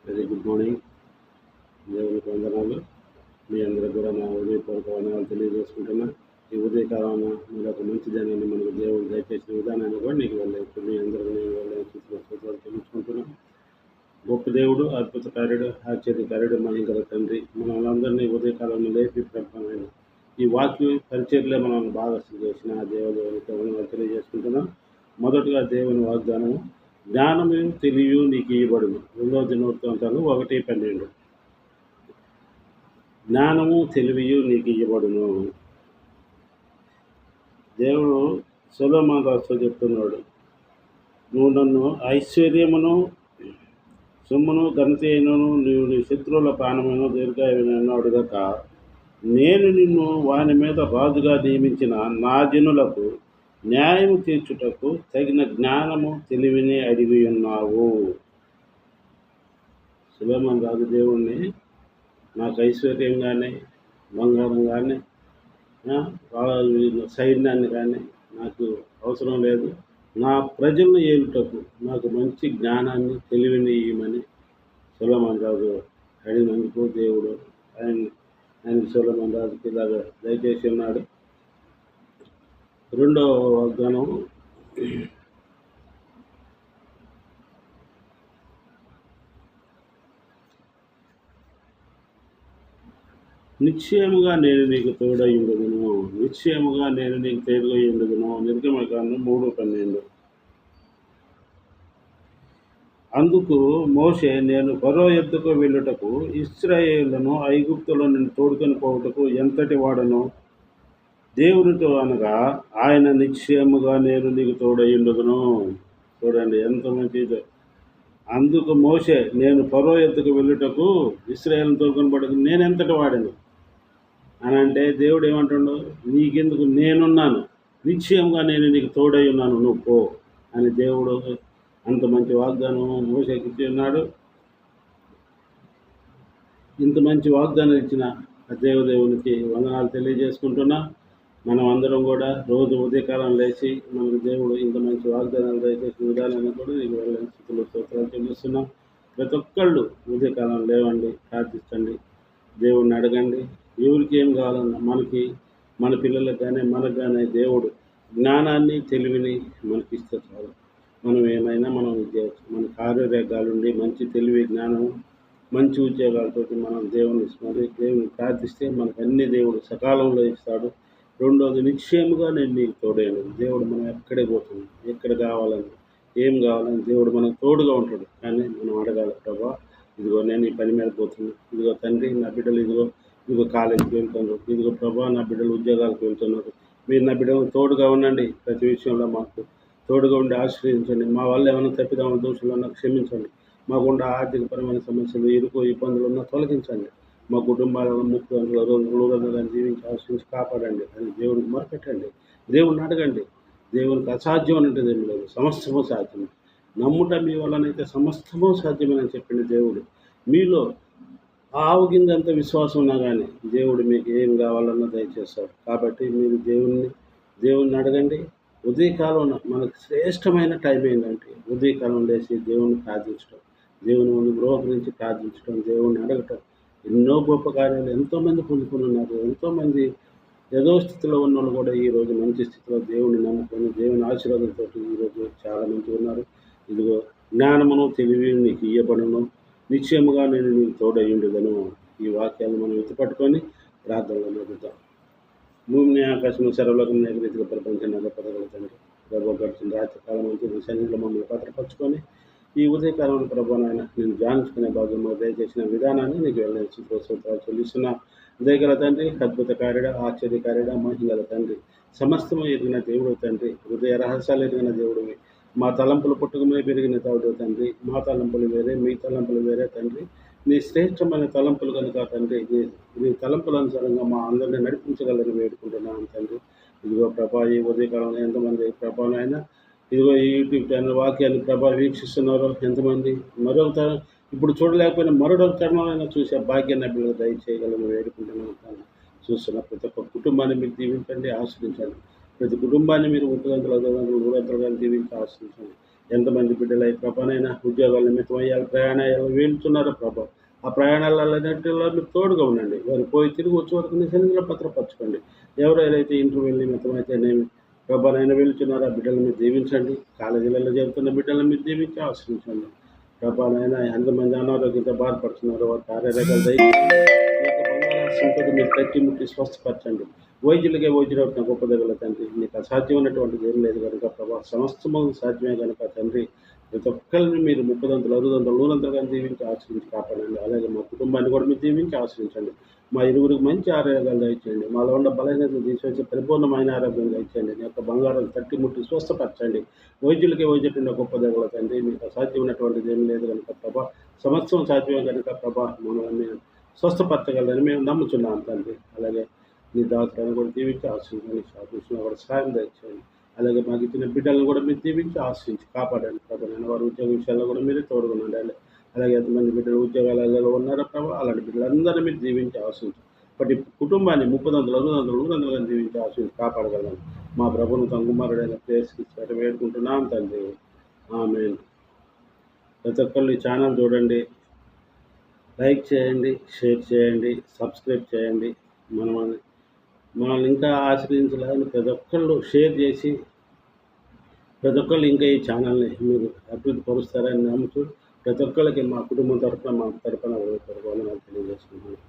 Very good morning. దేవునికి వందనాలు. మీ అందరికి కూడా నా ఉదయపూర్వక వందనాలు తెలియజేసుకుంటున్నా. ఈ ఉదయకాలం మీరు ఒక మంచి దినాన్ని మనకు దేవుడు దయచేసిన విధానాన్ని కూడా నీకు వెళ్ళలేదు. మీ అందరికీ నేను వెళ్ళని సూత్రాలు తెలుసుకుంటున్నాను. గొప్ప దేవుడు, అద్భుత కార్యుడు, ఆశ్చర్యకార్యుడు, మహింకర తండ్రి, మనల్ని ఉదయకాలంలో లేపి ప్రపమైన ఈ వాక్య పరిచర్లో మనం బాగా చేసిన ఆ దేవదేవునికి వందనాలు తెలియజేసుకుంటున్నాం. మొదటగా దేవుని వాగ్దానము, జ్ఞానము తెలియు నీకు ఇవ్వబడును. 2వ దినవృత్తాంతాలు 1:12. జ్ఞానము తెలివియు నీకు ఇవ్వబడును. దేవుడు సొలొమోను రాజుతో చెప్తున్నాడు, నువ్వు నన్ను ఐశ్వర్యమును సొమ్మును ఘనత అయినను నీవు నీ శత్రువుల ప్రాణమును దీర్ఘాయువును అడుగక, నేను నిన్ను వాని మీద రాజుగా నియమించిన నా జనులకు న్యాయము తీర్చుటకు తగిన జ్ఞానము తెలివిని అడిగి ఉన్నావు. సొలొమోను రాజు దేవుణ్ణి, నాకు ఐశ్వర్యం కానీ బంగారం కానీ సైన్యాన్ని కానీ నాకు అవసరం లేదు. నా ప్రజలను ఏలుటకు నాకు మంచి జ్ఞానాన్ని తెలివిని ఇవ్వమని సొలొమోను రాజు అడిగినందుకు దేవుడు ఆయనకి సొలొమోను రాజుకి ఇలాగ దయచేసి ఉన్నాడు. రెండవ వాగ్దానం, నిశ్చయముగా నేను నీకు తోడై ఉండదును. నిశ్చయముగా నేను నీకు తోడై ఉండదును. నిర్గమకాండం 3:12. అందుకు మోషే, నేను ఫరో ఎద్దుకు వెళ్ళుటకు ఇశ్రాయేలును ఐగుప్తులో నుండి తోడుకొని పోవుటకు ఎంతటి వాడను దేవునితో అనగా, ఆయన నిశ్చయముగా నేను నీకు తోడై ఉండదును. చూడండి ఎంత మంచిది. అందుకు మోషే, నేను ఫరో ఎద్దుకు వెళ్ళుటకు ఇశ్రాయేలును తోడుకొని పోవటకు నేను ఎంతటి వాడను అని అంటే, దేవుడు ఏమంటాడు, నీకెందుకు, నేనున్నాను, నిశ్చయంగా నేను నీకు తోడై ఉన్నాను, నువ్వు పో అని దేవుడు అంత మంచి వాగ్దానం మోషేకి ఇచ్చి ఉన్నాడు. ఇంత మంచి వాగ్దానం ఇచ్చిన దేవదేవునికి వందనాలు తెలియజేసుకుంటున్నా. మనం అందరం కూడా రోజు ఉదయకాలం లేచి మనకు దేవుడు ఇంత మంచి వాగ్దానాలు దయచేసిన విధానాన్ని కూడా నీకు వెళ్ళని స్థితిలో స్తోత్రాలు చెల్లిస్తున్నాం. ప్రతి ఒక్కళ్ళు ఉదయకాలం లేవండి, ప్రార్థించండి, దేవుడిని అడగండి. ఎవరికి ఏం కావాలన్నా మనకి, మన పిల్లలకు కానీ మనకు కానీ దేవుడు జ్ఞానాన్ని తెలివిని మనకి ఇస్తే చాలు. మనం ఏమైనా మనం చేయవచ్చు. మన కార్యరేఖాలుండి మంచి తెలివి జ్ఞానం మంచి ఉద్యోగాలతో మనం దేవుని ప్రార్థిస్తే మనకు అన్ని దేవుడు సకాలంలో ఇస్తాడు. రెండోది, నిశ్చయముగా నేను నీకు తోడైనది. దేవుడు మనం ఎక్కడికి పోతుంది, ఎక్కడ కావాలని, ఏం కావాలని దేవుడు మనకు తోడుగా ఉంటాడు. కానీ మనం అడగాలి, ప్రభా ఇదిగో నేను ఈ పని మీద పోతున్నాను, ఇదిగో తండ్రి నా బిడ్డలు ఇదిగో కాలేజీకి వెళ్తున్నారు, ఇదిగో ప్రభా నా బిడ్డలు ఉద్యోగాలకు వెళ్తున్నారు, మీరు నా బిడ్డలు తోడుగా ఉండండి, ప్రతి విషయంలో మాకు తోడుగా ఉండి ఆశ్రయించండి. మా వల్ల ఏమైనా తప్పిదామ దోషులు ఉన్నా క్షమించండి. మాకుండా ఆర్థికపరమైన సమస్యలు, ఇరుకు ఇబ్బందులు ఉన్నా తొలగించండి. మా కుటుంబాలను 30 రోజులు జీవించి ఆశ్రయించి కాపాడండి అని దేవుడికి మొరపెట్టండి. దేవుడిని అడగండి. దేవునికి అసాధ్యం అనేది ఏమి లేదు, సమస్తము సాధ్యం. నమ్ముట మీ వల్లనైతే సమస్తము సాధ్యమని చెప్పిన దేవుడు, మీలో ఆవుగిందంత విశ్వాసం ఉన్నా కానీ దేవుడు మీకు ఏం కావాలన్నా దయచేస్తాడు. కాబట్టి మీరు దేవుణ్ణి అడగండి. ఉదయకాలం మనకు శ్రేష్టమైన టైం ఏంటంటే ఉదయకాలం లేచి దేవుణ్ణి ప్రార్థించడం, దేవుని ముందు గృహకరించి ప్రార్థించడం, దేవుణ్ణి అడగటం. ఎన్నో గొప్ప కార్యాలు ఎంతోమంది పొందుకుని ఉన్నారు. ఎంతోమంది ఏదో స్థితిలో ఉన్న వాళ్ళు కూడా ఈరోజు మంచి స్థితిలో దేవుని నమ్ముకొని దేవుని ఆశీర్వాదంతో ఈరోజు చాలా మంది ఉన్నారు. ఇదిగో జ్ఞానమును తెలివి నీకు ఇయ్యబడును, నిశ్చయముగా నేను నీకు తోడై ఉండదను. ఈ వాక్యాలను మనం ఎత్తుపట్టుకొని ప్రార్థనలో నడుద్దాం. భూమిని ఆకాశము సర్వలోకం రీతిగా ప్రపంచాన్ని పదగలుగుతండి. ప్రభు గడిచిన రాత్రి కాలం అంతా మీ సన్నిధిలో మమ్మల్ని భద్రపరచుకొని ఈ ఉదయకాలంలో ప్రభు నాయన నేను ధ్యానించుకునే భాగంలో దయచేసిన విధానాన్ని నీకు వెళ్ళిన సూత్రాలు చెల్లిస్తున్నా. దయగల తండ్రి, అద్భుత కార్యడ, ఆశ్చర్యకార్యడ, మహిళల తండ్రి, సమస్తము ఎదిగిన దేవుడు తండ్రి, హృదయ రహస్యాలు ఎదిగిన దేవుడివి. మా తలంపులు పుట్టుకమే పెరిగిన దేవుడు తండ్రి. మా తలంపులు వేరే, మీ తలంపులు వేరే తండ్రి. నీ శ్రేష్టమైన తలంపులు కనుక తండ్రి, నీ తలంపుల అనుసారంగా మా అందరినీ నడిపించగలని వేడుకుంటున్నాను తండ్రి. ఇదిగో ప్రభా, ఈ ఉదయకాలంలో ఎంతమంది ప్రభానైనా ఇదిగో ఈ యూట్యూబ్ ఛానల్ వాక్యాన్ని ప్రభా వీక్షిస్తున్నారో ఎంతమంది, మరొక ఇప్పుడు చూడలేకపోయినా మరొక తరుణమైనా చూసే భాగ్యాన్ని అభివృద్ధి దయచేయగలని వేడుకుంటున్నాను. చూస్తున్న ప్రతి ఒక్క కుటుంబాన్ని మీరు దీవించండి, ఆశ్రయించండి. ప్రతి కుటుంబాన్ని మీరు 30 గంటలు 2 గంటలు దీవించి ఆశ్రయించండి. ఎంతమంది బిడ్డలై ప్రభానైనా ఉద్యోగాల నిమిత్తం అయ్యాలి ప్రయాణాలు వెళ్తున్నారో ప్రభా, ఆ ప్రయాణాలన్నింటిలో మీరు తోడుగా ఉండండి. వారు పోయి తిరిగి వచ్చే వరకు మీ సన్నిధిలో భద్రపరచుకోండి. ఎవరెవరైతే ఇంటర్వ్యూల నిమిత్తం అయితేనేమి ప్రభానైనా వెళ్తున్నారో ఆ బిడ్డలను మీరు దీవించండి. కాలేజీలలో జరుగుతున్న బిడ్డలను మీరు దీవించి ఆశ్రయించండి. ప్రభానైనా ఎంతమంది అనారోగ్యంతో బాధపడుతున్నారో వారి కార్యరేఖలు దయచేయండి. మీ యొక్క బంగాళాసంతో మీరు తట్టి ముట్టి స్వస్థపరచండి. వైద్యులకే వైద్యుడు గొప్ప దగ్గర తండ్రి, నీకు అసాధ్యమైనటువంటిది ఏం లేదు కనుక ప్రభా, సమస్తము సాధ్యమే కనుక తండ్రి, ప్రతి ఒక్కరిని మీరు 30 60 100 దీవించి ఆశ్రయించి కాపాడండి. అలాగే మా కుటుంబాన్ని కూడా మీరు దీవించి ఆశ్రయించండి. మా ఇరువురికి మంచి ఆరోగ్యాలు దయచేయండి. మాలో ఉన్న బలహీనతలు తీసివేసి పరిపూర్ణమైన ఆరోగ్యం దయచేయండి. నీ యొక్క బంగారం తట్టి ముట్టి స్వస్థపరచండి. వైద్యులకే వైద్యుడు గొప్ప దగ్గర తండ్రి, మీకు అసాధ్యమైనటువంటిది ఏం లేదు కనుక ప్రభా, సమస్తం సాధ్యమే కనుక ప్రభా, మమ్మల్ని స్వస్థపరచగలరని మేము నమ్ముతున్నాం తండ్రి. అలాగే నీ దాతలను కూడా దీవించి ఆశ్రయించండి. శాపించిన కూడా సాయం దయచేయండి. అలాగే మాకు ఇచ్చిన బిడ్డలను కూడా మీరు దీవించి ఆశ్రయించి కాపాడండి ప్రభా. నేను వారి ఉద్యోగ విషయాల్లో కూడా మీరే తోడుగునండి. అలాగే ఎంతమంది బిడ్డలు ఉద్యోగాలలో ఉన్నారో ప్రభా, అలాంటి బిడ్డలందరినీ మీరు దీవించి ఆశ్రయించి ప్రతి కుటుంబాన్ని 30 100 దీవించి ఆశ్రయించి కాపాడగలను. మా ప్రభువును తన కుమారుడైన ప్రేస్కి వేడుకుంటున్నాం తండ్రి. ఆమేన్. ప్రతి ఒక్కళ్ళు ఈ ఛానల్ చూడండి, లైక్ చేయండి, షేర్ చేయండి, సబ్స్క్రైబ్ చేయండి. మనల్ని ఇంకా ఆశ్రయించాలని ప్రతి ఒక్కళ్ళు షేర్ చేసి ప్రతి ఒక్కళ్ళు ఇంకా ఈ ఛానల్ని మీరు అభివృద్ధి పరుస్తారని నమ్ముతూ ప్రతి ఒక్కళ్ళకి మా కుటుంబం తరఫున మా తరఫున వందనాలు తెలియజేసుకుంటున్నాను.